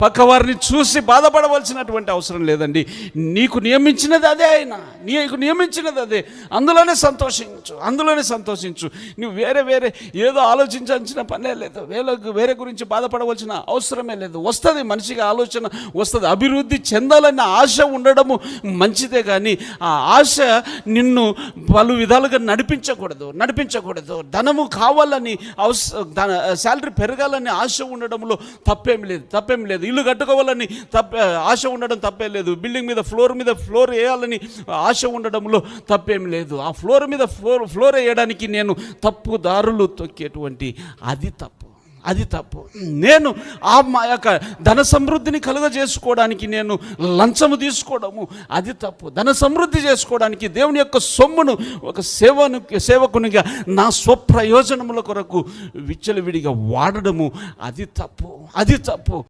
పక్కవారిని చూసి బాధపడవలసినటువంటి అవసరం లేదండి. నీకు నియమించినది అదే, ఆయన నీకు నియమించినది అదే. అందులోనే సంతోషించు. నువ్వు వేరే ఏదో ఆలోచించాల్సిన పనే లేదు. వేరే గురించి బాధపడవలసిన అవసరమే లేదు. వస్తుంది, మనిషికి ఆలోచన వస్తుంది. అభివృద్ధి చెందాలన్న ఆశ ఉండడము మంచిదే, కానీ ఆ ఆశ నిన్ను పలు విధాలుగా నడిపించకూడదు. ధనము కావాలని శాలరీ పెరగాలని ఆశ ఉండడంలో తప్పేం లేదు. ఇల్లు కట్టుకోవాలని ఆశ ఉండడం తప్పేం లేదు. బిల్డింగ్ మీద ఫ్లోర్ వేయాలని ఆశ ఉండడంలో తప్పేం లేదు. ఆ ఫ్లోర్ మీద ఫ్లోర్ వేయడానికి నేను తప్పు దారులు తొక్కేటువంటి అది తప్పు. నేను మా యొక్క ధన సమృద్ధిని కలుగజేసుకోవడానికి నేను లంచము తీసుకోవడము అది తప్పు. ధన సమృద్ధి చేసుకోవడానికి దేవుని యొక్క సొమ్మును ఒక సేవకునిగా నా స్వప్రయోజనముల కొరకు విచ్చలవిడిగా వాడడము అది తప్పు.